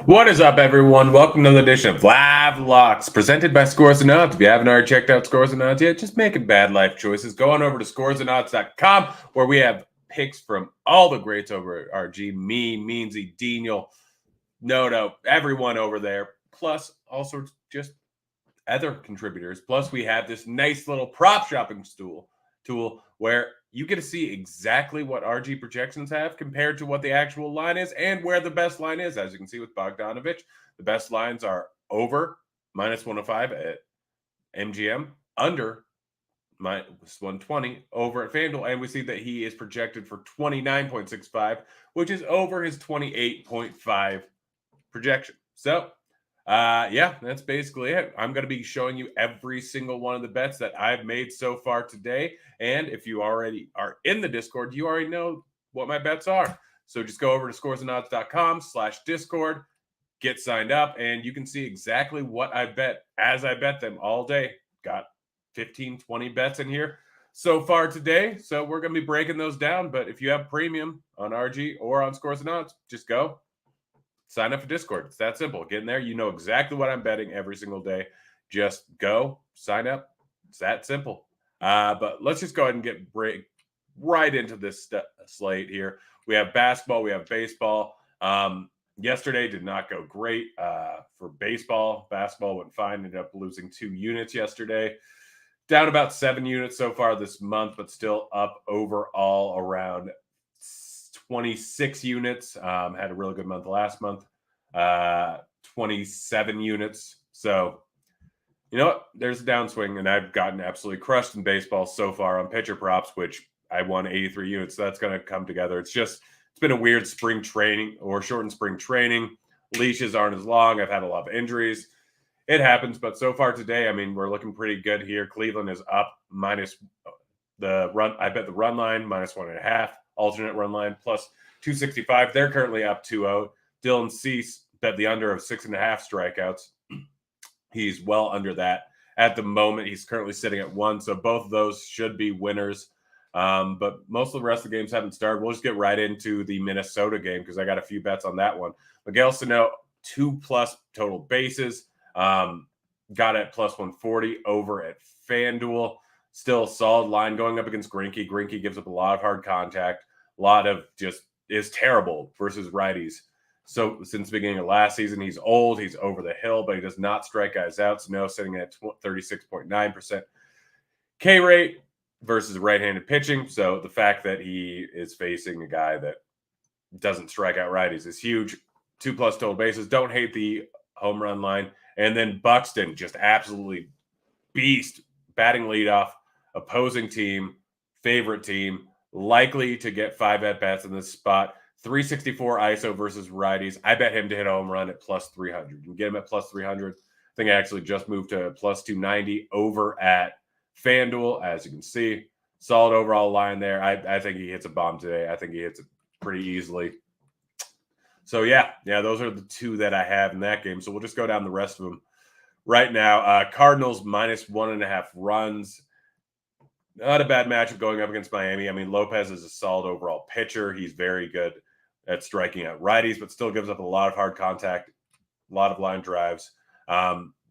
What is up, everyone? Welcome to another edition of Live Locks, presented by Scores and Odds. If you haven't already checked out Scores and Odds yet, just making bad life choices. Go on over to scoresandodds.com, where we have picks from all the greats over at RG, me, Meansy, Daniel, Noto, everyone over there, plus all sorts just other contributors. Plus, we have this nice little prop shopping tool where you get to see exactly what RG projections have compared to what the actual line is and where the best line is. As you can see with Bogdanovich, the best lines are over -105 at MGM, under -120 over at FanDuel, and we see that he is projected for 29.65, which is over his 28.5 projection. So yeah, that's basically it. I'm going to be showing you every single one of the bets that I've made so far today. And if you already are in the Discord, you already know what my bets are. So just go over to scoresandodds.com/Discord, get signed up, and you can see exactly what I bet as I bet them all day. Got 15, 20 bets in here so far today. So we're going to be breaking those down. But if you have premium on RG or on Scores and Odds, just go sign up for Discord. It's that simple. Get in there. You know exactly what I'm betting every single day. Just go sign up. It's that simple. But let's just go ahead and get right into this slate here. We have basketball. We have baseball. Yesterday did not go great for baseball. Basketball went fine. Ended up losing 2 units yesterday. Down about 7 units so far this month, but still up overall around 26 units. Had a really good month last month. 27 units. So, you know what? There's a downswing, and I've gotten absolutely crushed in baseball so far on pitcher props, which I won 83 units. So that's going to come together. It's been a weird spring training or shortened spring training. Leashes aren't as long. I've had a lot of injuries. It happens, but so far today, I mean, we're looking pretty good here. Cleveland is up minus the run. I bet the run line -1.5. Alternate run line plus 265. They're currently up 2-0. Dylan Cease bet the under of 6.5 strikeouts. He's well under that at the moment. He's currently sitting at 1. So both of those should be winners. But most of the rest of the games haven't started. We'll just get right into the Minnesota game because I got a few bets on that one. Miguel Sano, 2+ total bases. Got at +140 over at FanDuel. Still a solid line going up against Greinke. Greinke gives up a lot of hard contact. A lot of just is terrible versus righties. So since the beginning of last season, he's old. He's over the hill, but he does not strike guys out. Sano sitting at 36.9% K rate versus right-handed pitching. So the fact that he is facing a guy that doesn't strike out righties is huge. 2+ total bases. Don't hate the home run line. And then Buxton, just absolutely beast, batting leadoff, opposing team, favorite team, likely to get 5 at-bats in this spot. 364 ISO versus righties. I bet him to hit a home run at +300. You can get him at +300. I think I actually just moved to +290 over at FanDuel, as you can see. Solid overall line there. I think he hits a bomb today. I think he hits it pretty easily. So, yeah, those are the 2 that I have in that game. So we'll just go down the rest of them right now. Cardinals -1.5 runs. Not a bad matchup going up against Miami. I mean, Lopez is a solid overall pitcher. He's very good at striking out righties, but still gives up a lot of hard contact, a lot of line drives,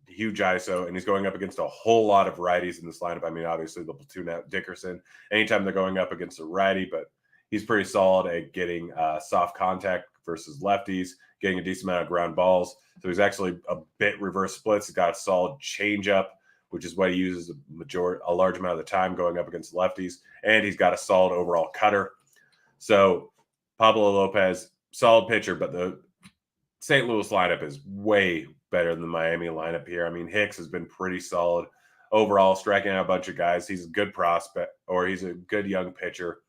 huge ISO, and he's going up against a whole lot of righties in this lineup. I mean, obviously, they'll platoon out Dickerson anytime they're going up against a righty, but he's pretty solid at getting soft contact versus lefties, getting a decent amount of ground balls. So he's actually a bit reverse splits. He's got a solid changeup, which is what he uses a large amount of the time going up against lefties. And he's got a solid overall cutter. So Pablo Lopez, solid pitcher, but the St. Louis lineup is way better than the Miami lineup here. I mean, Hicks has been pretty solid overall, striking out a bunch of guys. He's a good prospect, or he's a good young pitcher.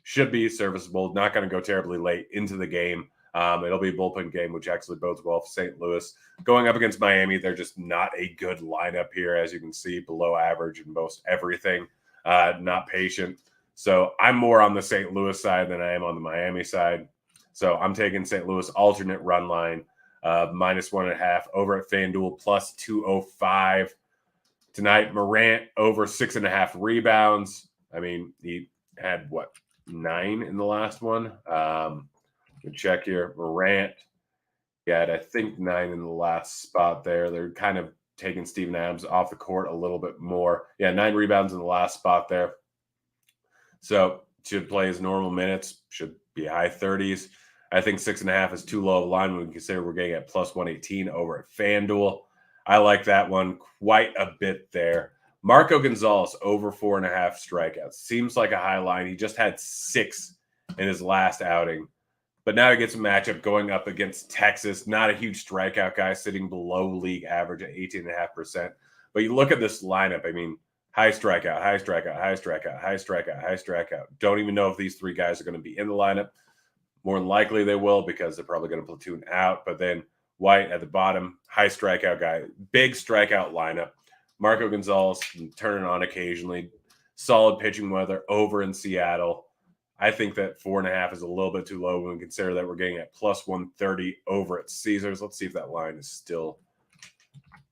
Should be serviceable, not going to go terribly late into the game. It'll be a bullpen game, which actually bodes well for St. Louis. Going up against Miami, they're just not a good lineup here, as you can see, below average in most everything. Not patient. So I'm more on the St. Louis side than I am on the Miami side. So I'm taking St. Louis alternate run line, -1.5 over at FanDuel, +205. Tonight, Morant over 6.5 rebounds. I mean, he had, 9 in the last one? Check here. Morant I think 9 in the last spot there. They're kind of taking Steven Adams off the court a little bit more. Yeah, 9 rebounds in the last spot there. So should play his normal minutes, should be high 30s. I think 6.5 is too low of a line when we consider we're getting at plus 118 over at FanDuel. I like that one quite a bit there. Marco Gonzalez over 4.5 strikeouts. Seems like a high line. He just had 6 in his last outing. But now he gets a matchup going up against Texas. Not a huge strikeout guy, sitting below league average at 18.5%. But you look at this lineup, I mean, high strikeout, high strikeout, high strikeout, high strikeout, high strikeout. Don't even know if these 3 guys are going to be in the lineup. More than likely they will because they're probably going to platoon out. But then White at the bottom, high strikeout guy, big strikeout lineup. Marco Gonzalez can turn it on occasionally. Solid pitching weather over in Seattle. I think that 4.5 is a little bit too low when we consider that we're getting at plus 130 over at Caesars. Let's see if that line is still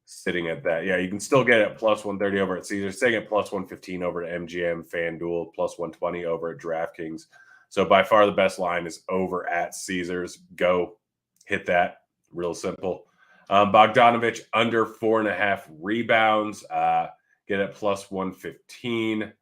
sitting at that. Yeah, you can still get it at plus 130 over at Caesars. Staying at plus 115 over at MGM, FanDuel, plus 120 over at DraftKings. So by far the best line is over at Caesars. Go hit that. Real simple. Bogdanovich under 4.5 rebounds. Get at plus 115. Let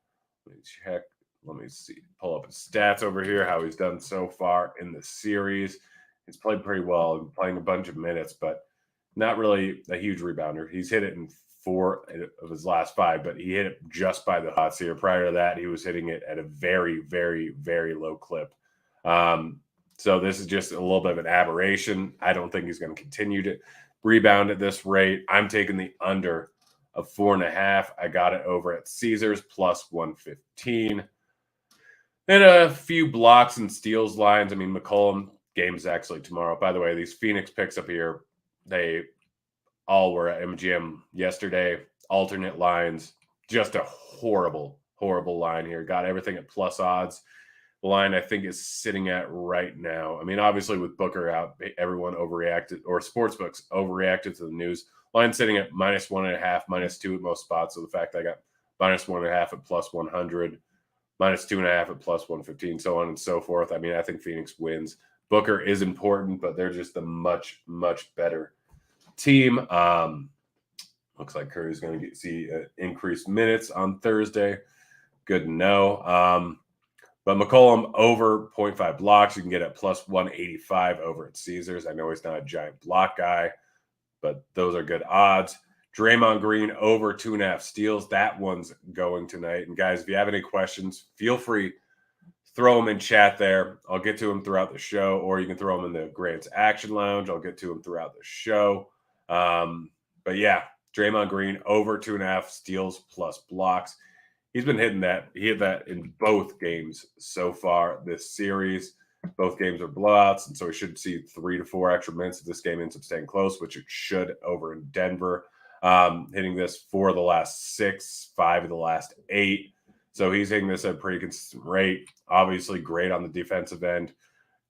me check. Let me see. Pull up his stats over here, how he's done so far in the series. He's played pretty well, playing a bunch of minutes, but not really a huge rebounder. He's hit it in 4 of his last 5, but he hit it just by the hots here. Prior to that, he was hitting it at a very, very, very low clip. So this is just a little bit of an aberration. I don't think he's going to continue to rebound at this rate. I'm taking the under of 4.5. I got it over at Caesars plus 115. And a few blocks and steals lines. I mean, McCollum game is actually tomorrow. By the way, these Phoenix picks up here, they all were at MGM yesterday. Alternate lines. Just a horrible, horrible line here. Got everything at plus odds. The line, I think, is sitting at right now. I mean, obviously, with Booker out, everyone overreacted, or sportsbooks overreacted to the news. Line sitting at minus 1.5, -2 at most spots. So the fact that I got minus 1.5 at plus 100, minus 2.5 at plus 115, so on and so forth. I mean, I think Phoenix wins. Booker is important, but they're just a much, much better team. Looks like Curry's going to see increased minutes on Thursday. Good to know. But McCollum over 0.5 blocks. You can get at plus 185 over at Caesars. I know he's not a giant block guy, but those are good odds. Draymond Green over 2.5 steals. That one's going tonight. And guys, if you have any questions, feel free, throw them in chat there. I'll get to them throughout the show, or you can throw them in the Grant's Action Lounge. I'll get to them throughout the show. But yeah, Draymond Green over 2.5 steals plus blocks. He's been hitting that. He hit that in both games so far this series. Both games are blowouts, and so we should see 3 to 4 extra minutes if this game ends up staying close, which it should over in Denver. Hitting this 4 of the last 6, 5 of the last 8. So he's hitting this at a pretty consistent rate. Obviously great on the defensive end.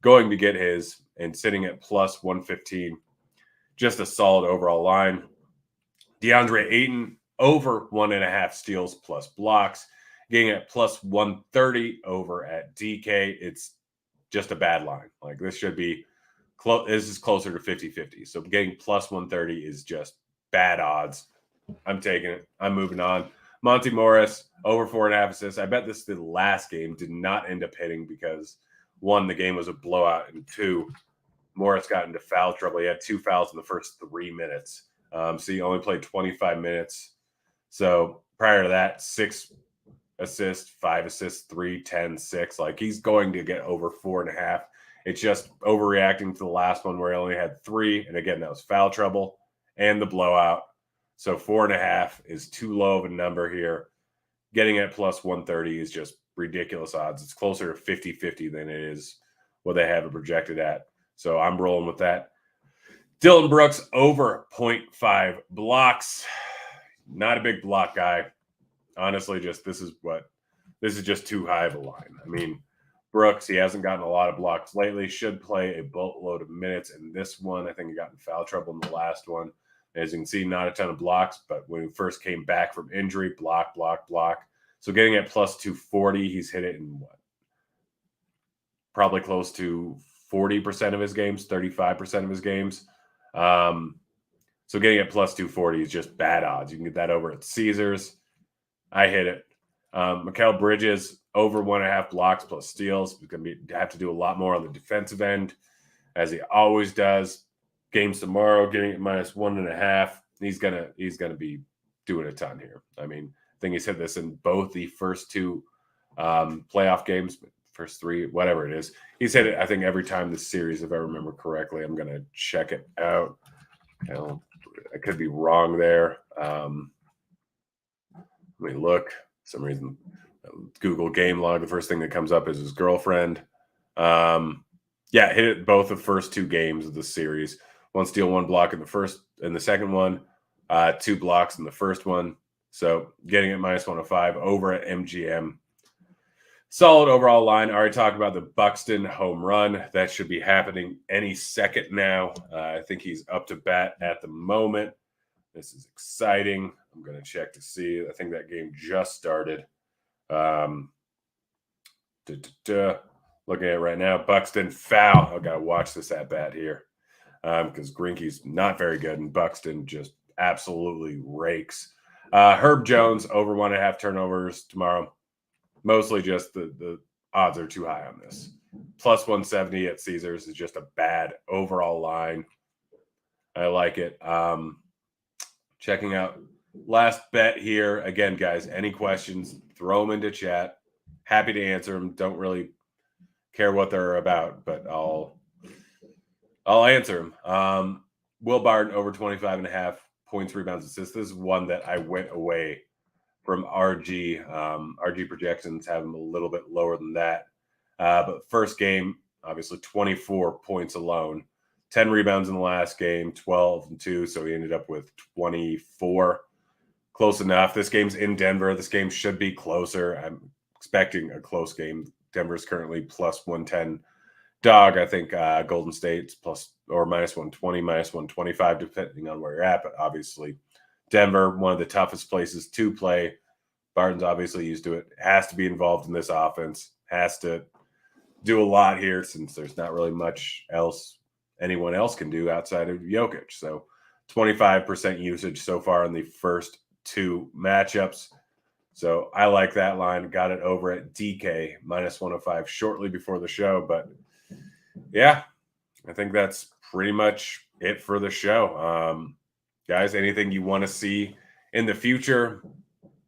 Going to get his and sitting at plus 115. Just a solid overall line. DeAndre Ayton over 1.5 steals plus blocks. Getting at plus 130 over at DK. It's just a bad line. Like this should be close. This is closer to 50-50. So getting plus 130 is just bad odds. I'm taking it. I'm moving on. Monty Morris over 4.5 assists. I bet this the last game did not end up hitting because 1, the game was a blowout, and 2, Morris got into foul trouble. He had 2 fouls in the first 3 minutes. So he only played 25 minutes. So prior to that, 6 assists, 5 assists, 3, 10, 6. Like he's going to get over 4.5. It's just overreacting to the last one where he only had 3. And again, that was foul trouble and the blowout. So 4.5 is too low of a number here. Getting at plus 130 is just ridiculous odds. It's closer to 50-50 than it is what they have it projected at. So I'm rolling with that. Dylan Brooks over 0.5 blocks. Not a big block guy. Honestly, this is just too high of a line. I mean, Brooks, he hasn't gotten a lot of blocks lately. Should play a boatload of minutes in this one. I think he got in foul trouble in the last one. As you can see, not a ton of blocks, but when he first came back from injury, block. So getting at plus 240, he's hit it in what? Probably close to 40% of his games, 35% of his games. So getting it plus 240 is just bad odds. You can get that over at Caesars. I hit it. Mikal Bridges over 1.5 blocks plus steals. He's going to have to do a lot more on the defensive end, as he always does. Games tomorrow, getting it minus 1.5. He's gonna be doing a ton here. I mean, I think he's hit this in both the first two playoff games, first three, whatever it is. He's hit it, I think, every time this series, if I remember correctly. I'm gonna check it out. I could be wrong there. Let me look. For some reason, Google game log. The first thing that comes up is his girlfriend. Yeah, hit it both the first two games of the series. 1 steal, 1 block in the second one, 2 blocks in the first one. So getting it minus 105 over at MGM. Solid overall line. I already talked about the Buxton home run. That should be happening any second now. I think he's up to bat at the moment. This is exciting. I'm going to check to see. I think that game just started. Looking at it right now, Buxton foul. I've got to watch this at bat here because Greinke's not very good, and Buxton just absolutely rakes. Herb Jones over 1.5 turnovers tomorrow. Mostly just the odds are too high on this. Plus 170 at Caesars is just a bad overall line. I like it. Checking out last bet here. Again, guys, any questions, throw them into chat. Happy to answer them. Don't really care what they're about, but I'll answer them. Will Barton over 25.5 points, rebounds, assists. This is one that I went away from RG. RG projections have him a little bit lower than that. But first game, obviously 24 points alone. 10 rebounds in the last game, 12 and 2. So he ended up with 24. Close enough. This game's in Denver. This game should be closer. I'm expecting a close game. Denver's currently plus 110 dog. I think Golden State's plus or minus 120, minus 125, depending on where you're at. But obviously, Denver, one of the toughest places to play. Barton's obviously used to it. Has to be involved in this offense. Has to do a lot here since there's not really much else anyone else can do outside of Jokic. So 25% usage so far in the first 2 matchups. So I like that line. Got it over at DK minus 105 shortly before the show. But yeah, I think that's pretty much it for the show. Guys, anything you want to see in the future,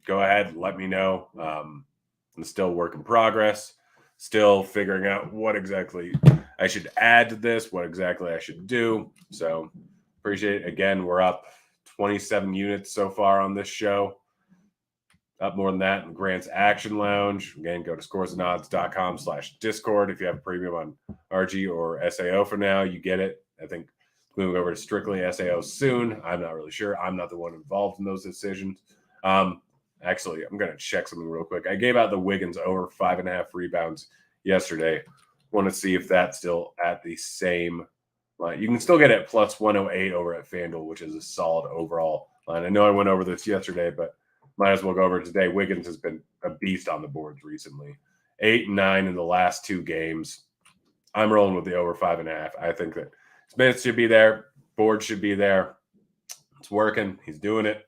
go ahead, let me know. I'm still work in progress, still figuring out what exactly I should add to this, what exactly I should do. So appreciate it. Again, we're up 27 units so far on this show. Up more than that in Grant's Action Lounge. Again, go to scoresandodds.com/Discord. If you have a premium on RG or SAO for now, you get it. I think moving over to strictly SAO soon. I'm not really sure. I'm not the one involved in those decisions. Actually, I'm going to check something real quick. I gave out the Wiggins over 5.5 rebounds yesterday. Want to see if that's still at the same line. You can still get it plus 108 over at FanDuel, which is a solid overall line. I know I went over this yesterday, but might as well go over it today. Wiggins has been a beast on the boards recently. 8 and 9 in the last 2 games. I'm rolling with the over 5.5. I think that his minutes should be there. Board should be there. It's working. He's doing it.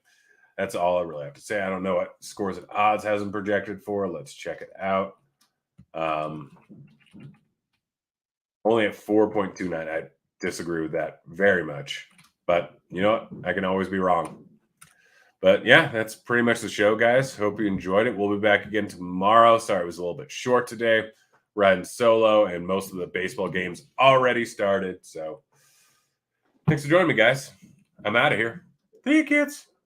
That's all I really have to say. I don't know what Scores and Odds hasn't projected for. Let's check it out. Only at 4.29. I disagree with that very much. But you know what? I can always be wrong. But yeah, that's pretty much the show, guys. Hope you enjoyed it. We'll be back again tomorrow. Sorry, it was a little bit short today. Riding solo, and most of the baseball games already started. So thanks for joining me, guys. I'm out of here. See you, kids.